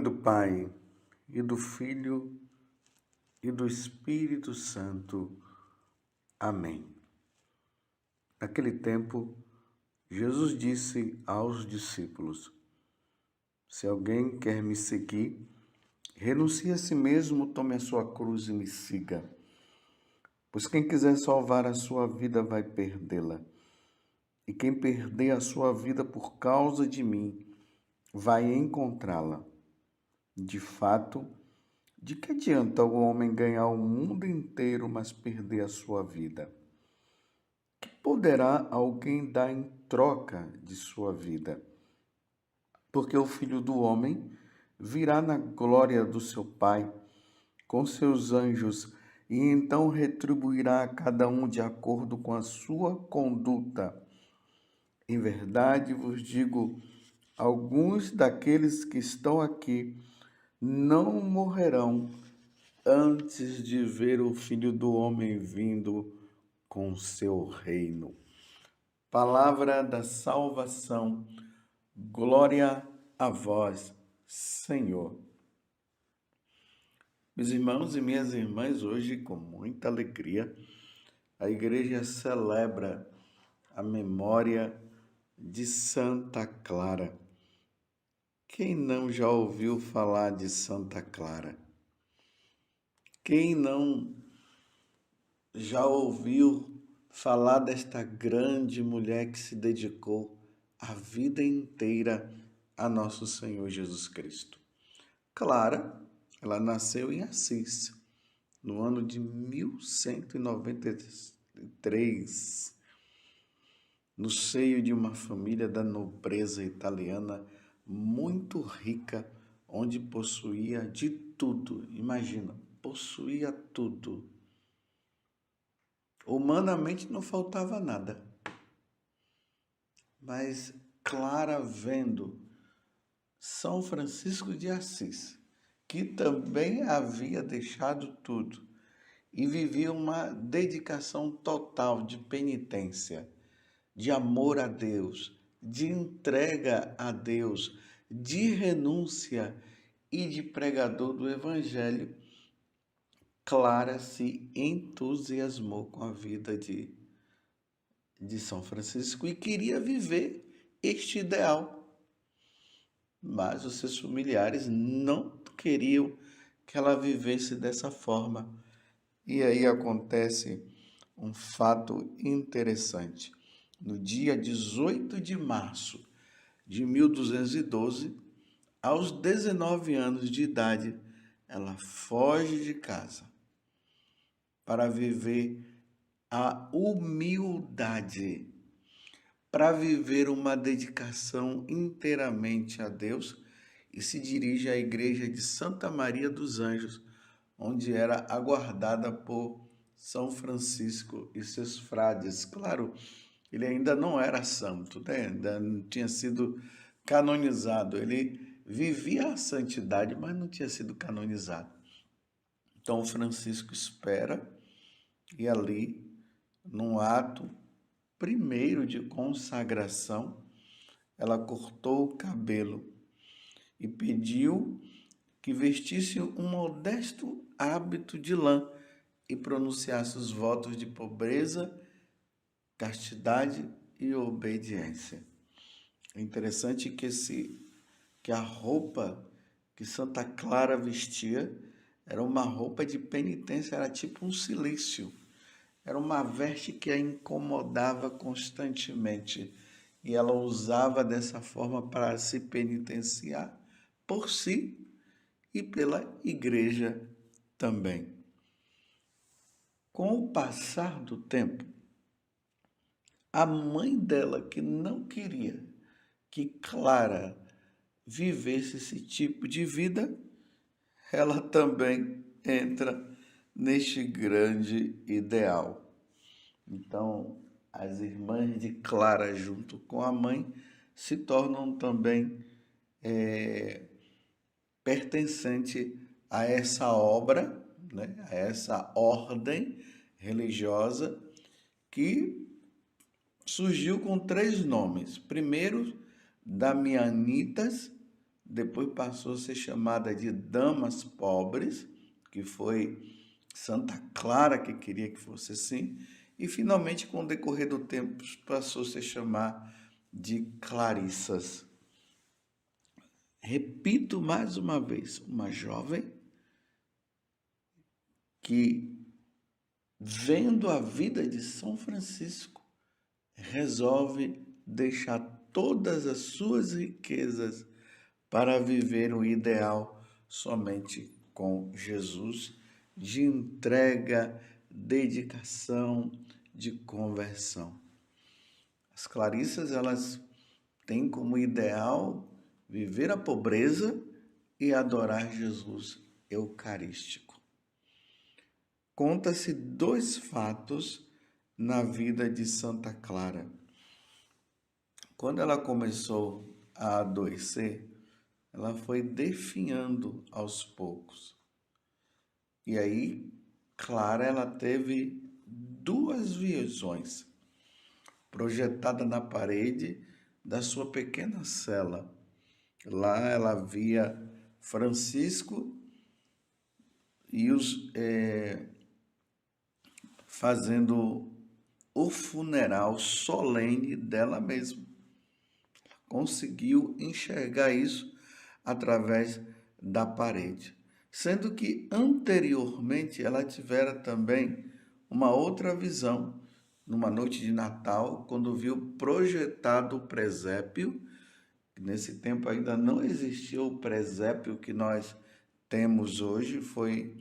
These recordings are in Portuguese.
nome do Pai, e do Filho, e do Espírito Santo. Amém. Naquele tempo, Jesus disse aos discípulos: Se alguém quer me seguir, renuncie a si mesmo, tome a sua cruz e me siga. Pois quem quiser salvar a sua vida vai perdê-la. E quem perder a sua vida por causa de mim, vai encontrá-la. De fato, de que adianta o homem ganhar o mundo inteiro, mas perder a sua vida? Que poderá alguém dar em troca de sua vida? Porque o Filho do Homem virá na glória do seu Pai, com seus anjos, e então retribuirá a cada um de acordo com a sua conduta. Em verdade vos digo, alguns daqueles que estão aqui não morrerão antes de ver o Filho do Homem vindo com seu reino. Palavra da salvação, glória a vós, Senhor. Meus irmãos e minhas irmãs, hoje, com muita alegria, a igreja celebra a memória de Santa Clara. Quem não já ouviu falar de Santa Clara? Quem não já ouviu falar desta grande mulher que se dedicou a vida inteira a nosso Senhor Jesus Cristo? Clara, ela nasceu em Assis, no ano de 1193, no seio de uma família da nobreza italiana muito rica, onde possuía de tudo. Imagina, possuía tudo. Humanamente não faltava nada. Mas Clara, vendo São Francisco de Assis, que também havia deixado tudo e vivia uma dedicação total de penitência, de amor a Deus, de entrega a Deus, de renúncia e de pregador do Evangelho, Clara se entusiasmou com a vida de São Francisco e queria viver este ideal. Mas os seus familiares não queriam que ela vivesse dessa forma. E aí acontece um fato interessante. No dia 18 de março de 1212, aos 19 anos de idade, ela foge de casa para viver a humildade, para viver uma dedicação inteiramente a Deus, e se dirige à igreja de Santa Maria dos Anjos, onde era aguardada por São Francisco e seus frades. Claro, ele ainda não era santo, né? Ainda não tinha sido canonizado. Ele vivia a santidade, mas não tinha sido canonizado. Então, Francisco espera e ali, num ato primeiro de consagração, ela cortou o cabelo e pediu que vestisse um modesto hábito de lã e pronunciasse os votos de pobreza, castidade e obediência. É interessante que a roupa que Santa Clara vestia era uma roupa de penitência, era tipo um cilício. Era uma veste que a incomodava constantemente. E ela usava dessa forma para se penitenciar por si e pela igreja também. Com o passar do tempo, a mãe dela, que não queria que Clara vivesse esse tipo de vida, ela também entra neste grande ideal. Então, as irmãs de Clara, junto com a mãe, se tornam também pertencente a essa obra, né? A essa ordem religiosa que surgiu com 3 nomes. Primeiro, Damianitas, depois passou a ser chamada de Damas Pobres, que foi Santa Clara que queria que fosse assim, e finalmente, com o decorrer do tempo, passou a se chamar de Clarissas. Repito mais uma vez, uma jovem que, vendo a vida de São Francisco, resolve deixar todas as suas riquezas para viver o ideal somente com Jesus, de entrega, dedicação, de conversão. As Clarissas, elas têm como ideal viver a pobreza e adorar Jesus eucarístico. Conta-se 2 fatos na vida de Santa Clara. Quando ela começou a adoecer, ela foi definhando aos poucos. E aí, Clara, ela teve 2 visões projetadas na parede da sua pequena cela. Lá ela via Francisco e fazendo o funeral solene dela mesma. Conseguiu enxergar isso através da parede. Sendo que anteriormente ela tivera também uma outra visão, numa noite de Natal, quando viu projetado o presépio. Nesse tempo ainda não existia o presépio que nós temos hoje, foi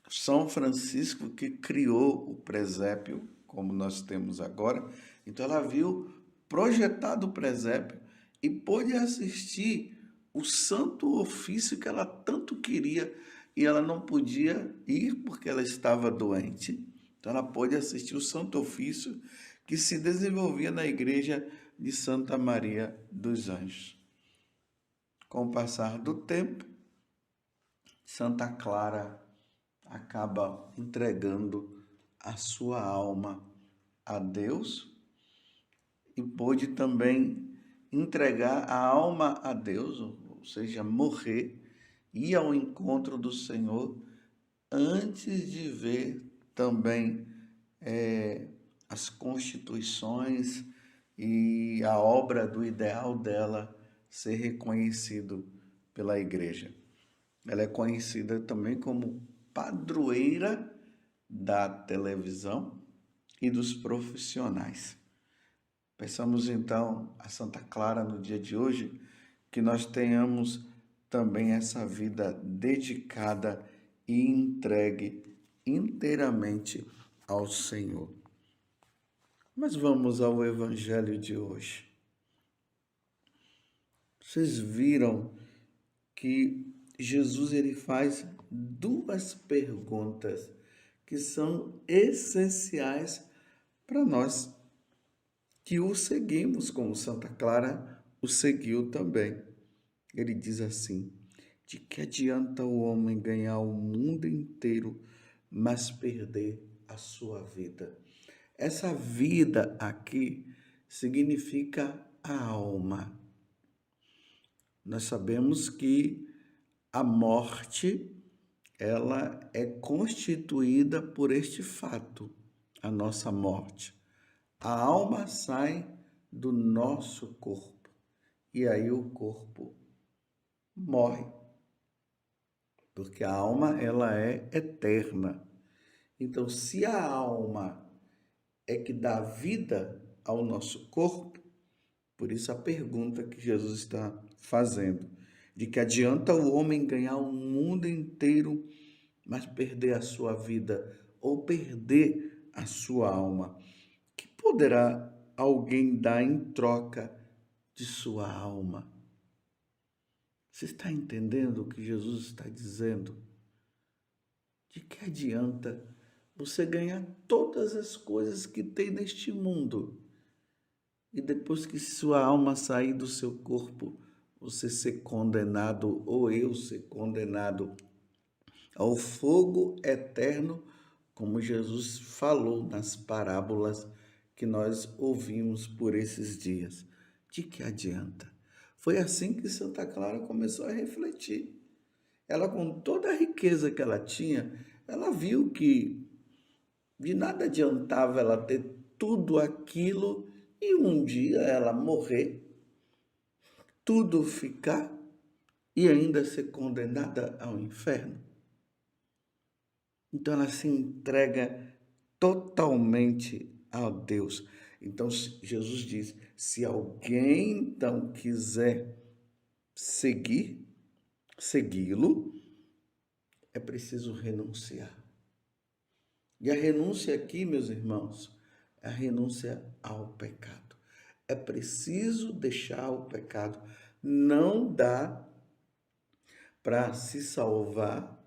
São Francisco que criou o presépio, como nós temos agora. Então ela viu projetado o presépio e pôde assistir o santo ofício que ela tanto queria e ela não podia ir porque ela estava doente. Então ela pôde assistir o santo ofício que se desenvolvia na igreja de Santa Maria dos Anjos. Com o passar do tempo, Santa Clara acaba entregando a sua alma a Deus e pôde também entregar a alma a Deus, ou seja, morrer, ir ao encontro do Senhor antes de ver também as constituições e a obra do ideal dela ser reconhecido pela igreja. Ela é conhecida também como padroeira da televisão e dos profissionais. Peçamos então a Santa Clara no dia de hoje que nós tenhamos também essa vida dedicada e entregue inteiramente ao Senhor. Mas vamos ao Evangelho de hoje. Vocês viram que Jesus ele faz 2 perguntas que são essenciais para nós que o seguimos, como Santa Clara o seguiu também. Ele diz assim: de que adianta o homem ganhar o mundo inteiro, mas perder a sua vida? Essa vida aqui significa a alma. Nós sabemos que a morte, ela é constituída por este fato, a nossa morte. A alma sai do nosso corpo e aí o corpo morre, porque a alma ela é eterna. Então, se a alma é que dá vida ao nosso corpo, por isso a pergunta que Jesus está fazendo, de que adianta o homem ganhar o mundo inteiro, mas perder a sua vida ou perder a sua alma? Que poderá alguém dar em troca de sua alma? Você está entendendo o que Jesus está dizendo? De que adianta você ganhar todas as coisas que tem neste mundo e depois que sua alma sair do seu corpo, você ser condenado ou eu ser condenado ao fogo eterno, como Jesus falou nas parábolas que nós ouvimos por esses dias? De que adianta? Foi assim que Santa Clara começou a refletir. Ela, com toda a riqueza que ela tinha, ela viu que de nada adiantava ela ter tudo aquilo e um dia ela morrer, tudo ficar e ainda ser condenada ao inferno. Então ela se entrega totalmente a Deus. Então Jesus diz: se alguém então quiser segui-lo, é preciso renunciar. E a renúncia aqui, meus irmãos, é a renúncia ao pecado. É preciso deixar o pecado. Não dá para se salvar,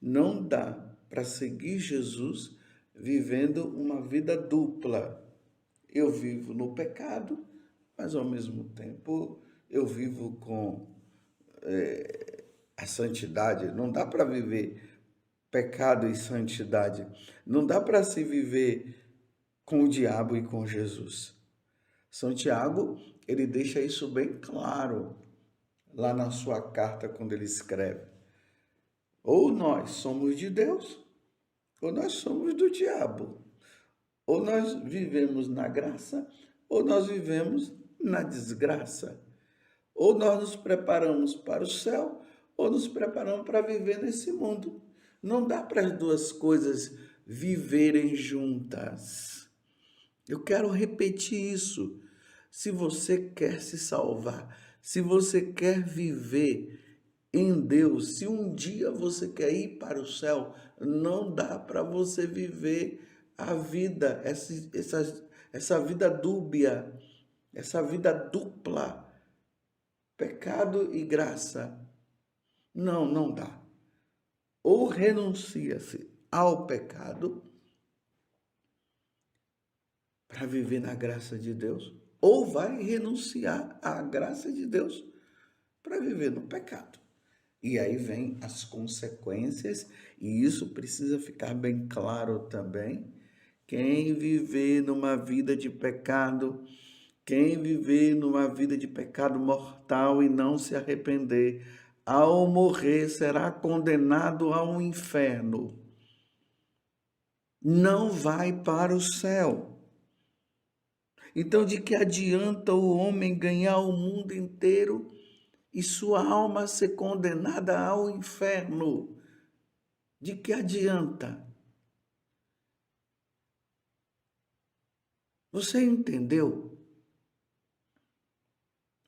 não dá para seguir Jesus vivendo uma vida dupla. Eu vivo no pecado, mas ao mesmo tempo eu vivo com a santidade. Não dá para viver pecado e santidade. Não dá para se viver com o diabo e com Jesus. São Tiago, ele deixa isso bem claro lá na sua carta quando ele escreve. Ou nós somos de Deus, ou nós somos do diabo. Ou nós vivemos na graça, ou nós vivemos na desgraça. Ou nós nos preparamos para o céu, ou nos preparamos para viver nesse mundo. Não dá para as duas coisas viverem juntas. Eu quero repetir isso. Se você quer se salvar, se você quer viver em Deus, se um dia você quer ir para o céu, não dá para você viver a vida, essa vida dúbia, essa vida dupla, pecado e graça. Não, não dá. Ou renuncia-se ao pecado para viver na graça de Deus, ou vai renunciar à graça de Deus para viver no pecado. E aí vem as consequências, e isso precisa ficar bem claro também. Quem viver numa vida de pecado, quem viver numa vida de pecado mortal e não se arrepender, ao morrer será condenado ao inferno. Não vai para o céu. Então, de que adianta o homem ganhar o mundo inteiro e sua alma ser condenada ao inferno? De que adianta? Você entendeu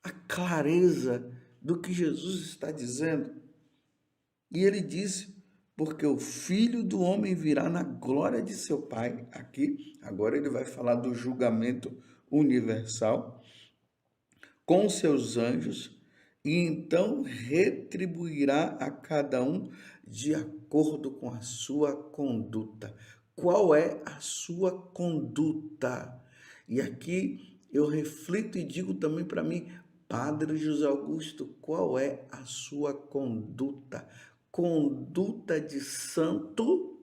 a clareza do que Jesus está dizendo? E ele disse: porque o Filho do Homem virá na glória de seu Pai. Aqui, agora ele vai falar do julgamento universal com seus anjos, e então retribuirá a cada um de acordo com a sua conduta. Qual é a sua conduta? E aqui eu reflito e digo também para mim, Padre José Augusto, qual é a sua conduta? Conduta de santo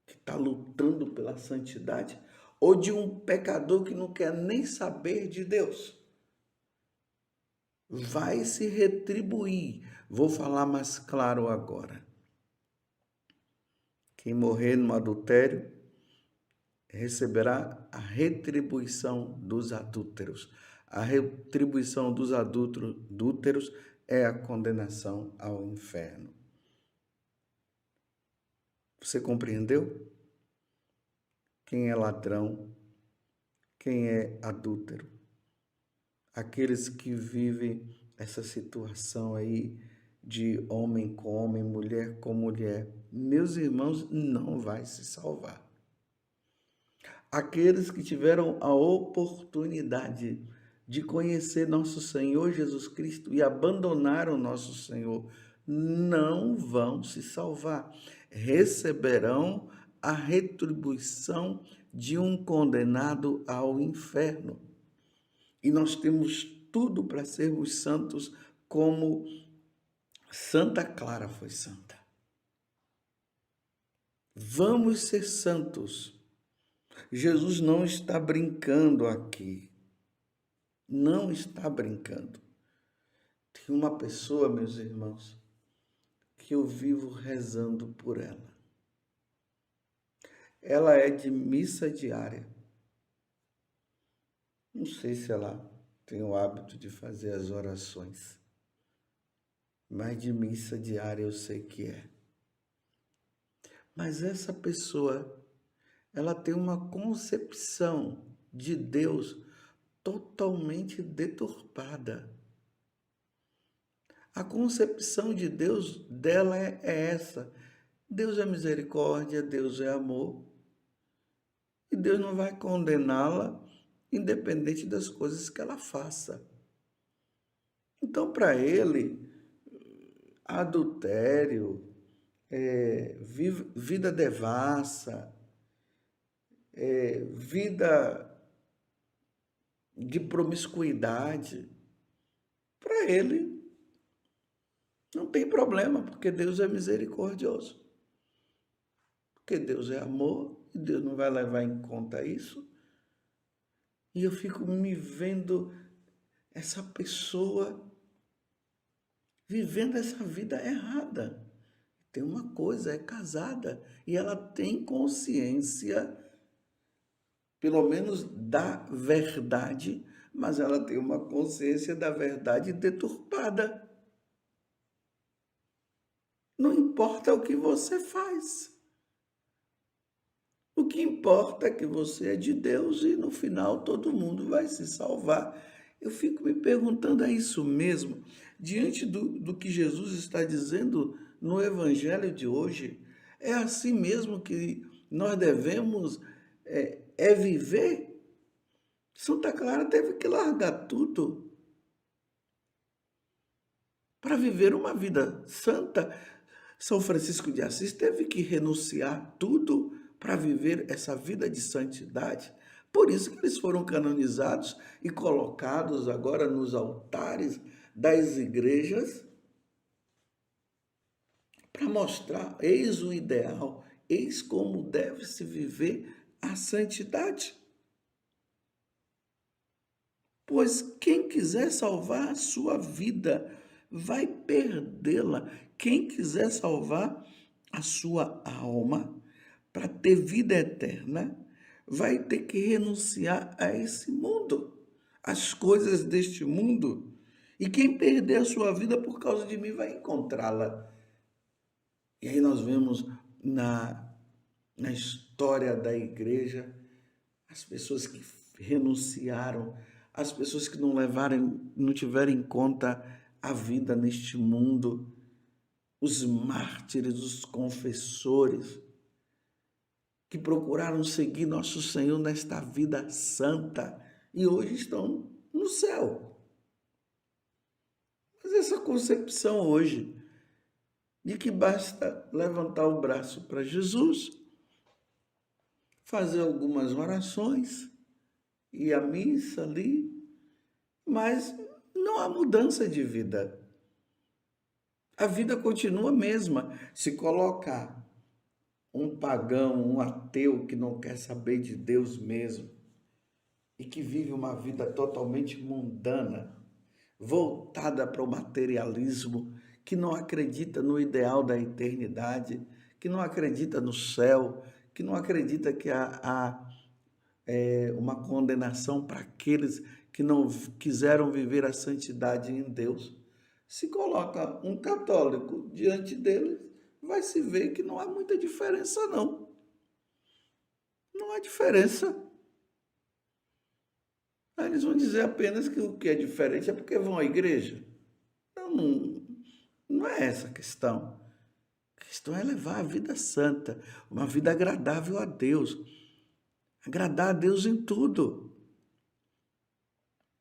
que está lutando pela santidade, ou de um pecador que não quer nem saber de Deus? Vai se retribuir. Vou falar mais claro agora. Quem morrer no adultério receberá a retribuição dos adúlteros. A retribuição dos adúlteros é a condenação ao inferno. Você compreendeu? Quem é ladrão? Quem é adúltero? Aqueles que vivem essa situação aí de homem com homem, mulher com mulher, meus irmãos, não vai se salvar. Aqueles que tiveram a oportunidade de conhecer nosso Senhor Jesus Cristo e abandonaram nosso Senhor, não vão se salvar. Receberão a retribuição de um condenado ao inferno. E nós temos tudo para sermos santos como Santa Clara foi santa. Vamos ser santos. Jesus não está brincando aqui. Não está brincando. Tem uma pessoa, meus irmãos, que eu vivo rezando por ela. Ela é de missa diária. Não sei se ela tem o hábito de fazer as orações, mas de missa diária eu sei que é. Mas essa pessoa, ela tem uma concepção de Deus totalmente deturpada. A concepção de Deus dela é essa: Deus é misericórdia, Deus é amor, e Deus não vai condená-la independente das coisas que ela faça. Então, para ele, adultério, vida devassa, vida de promiscuidade, para ele não tem problema, porque Deus é misericordioso. Porque Deus é amor e Deus não vai levar em conta isso. E eu fico me vendo essa pessoa vivendo essa vida errada. Tem uma coisa, é casada e ela tem consciência, pelo menos da verdade, mas ela tem uma consciência da verdade deturpada. Não importa o que você faz. O que importa é que você é de Deus e no final todo mundo vai se salvar. Eu fico me perguntando, é isso mesmo? Diante do que Jesus está dizendo no Evangelho de hoje, é assim mesmo que nós devemos viver? Santa Clara teve que largar tudo para viver uma vida santa. São Francisco de Assis teve que renunciar tudo para viver essa vida de santidade. Por isso que eles foram canonizados e colocados agora nos altares das igrejas para mostrar, eis o ideal, eis como deve se viver a santidade. Pois quem quiser salvar a sua vida vai perdê-la. Quem quiser salvar a sua alma para ter vida eterna, vai ter que renunciar a esse mundo, às coisas deste mundo. E quem perder a sua vida por causa de mim vai encontrá-la. E aí nós vemos na história da igreja as pessoas que renunciaram, as pessoas que não tiveram em conta a vida neste mundo, os mártires, os confessores, que procuraram seguir nosso Senhor nesta vida santa e hoje estão no céu. Mas essa concepção hoje de que basta levantar o braço para Jesus, fazer algumas orações, ir à missa ali, mas não há mudança de vida. A vida continua a mesma. Se colocar um pagão, um ateu que não quer saber de Deus mesmo e que vive uma vida totalmente mundana, voltada para o materialismo, que não acredita no ideal da eternidade, que não acredita no céu, que não acredita que há uma condenação para aqueles que não quiseram viver a santidade em Deus. Se coloca um católico diante deles, vai se ver que não há muita diferença, não. Não há diferença. Aí eles vão dizer apenas que o que é diferente é porque vão à igreja. Não é essa a questão. A questão é levar a vida santa, uma vida agradável a Deus. Agradar a Deus em tudo.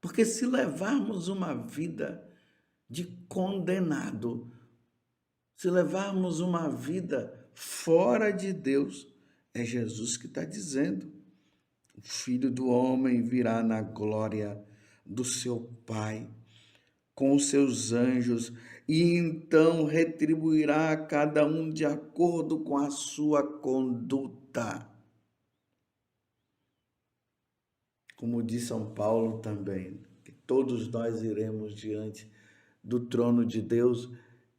Porque se levarmos uma vida de condenado, se levarmos uma vida fora de Deus, é Jesus que está dizendo: o Filho do Homem virá na glória do seu Pai, com os seus anjos, e então retribuirá a cada um de acordo com a sua conduta. Como diz São Paulo também, que todos nós iremos diante do trono de Deus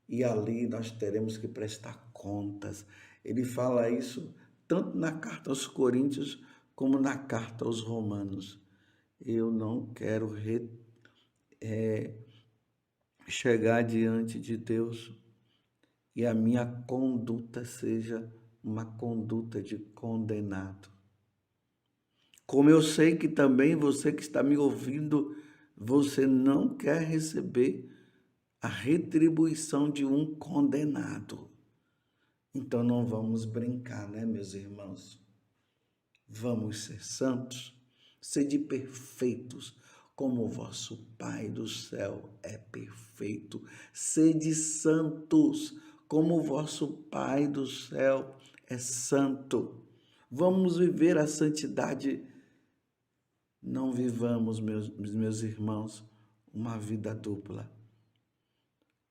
e ali nós teremos que prestar contas. Ele fala isso tanto na carta aos Coríntios como na carta aos Romanos. Eu não quero chegar diante de Deus e a minha conduta seja uma conduta de condenado. Como eu sei que também você que está me ouvindo, você não quer receber a retribuição de um condenado. Então não vamos brincar, né, meus irmãos? Vamos ser santos, sede perfeitos, como o vosso Pai do céu é perfeito. Sede santos, como o vosso Pai do céu é santo. Vamos viver a santidade. Não vivamos, meus irmãos, uma vida dupla.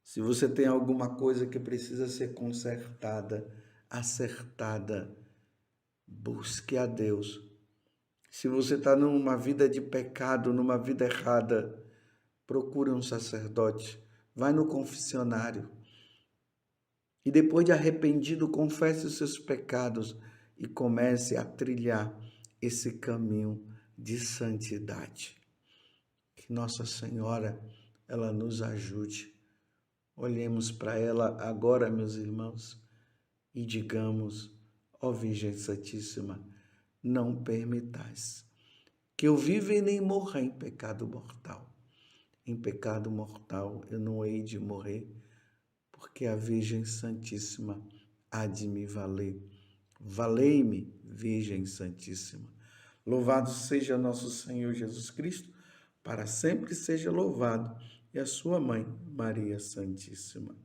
Se você tem alguma coisa que precisa ser consertada, acertada, busque a Deus. Se você está numa vida de pecado, numa vida errada, procure um sacerdote, vai no confessionário e depois de arrependido, confesse os seus pecados e comece a trilhar esse caminho de santidade. Que Nossa Senhora, ela nos ajude. Olhemos para ela agora, meus irmãos, e digamos: ó Virgem Santíssima, não permitais que eu viva e nem morra em pecado mortal. Em pecado mortal eu não hei de morrer, porque a Virgem Santíssima há de me valer. Valei-me, Virgem Santíssima. Louvado seja nosso Senhor Jesus Cristo, para sempre seja louvado, e a sua mãe, Maria Santíssima.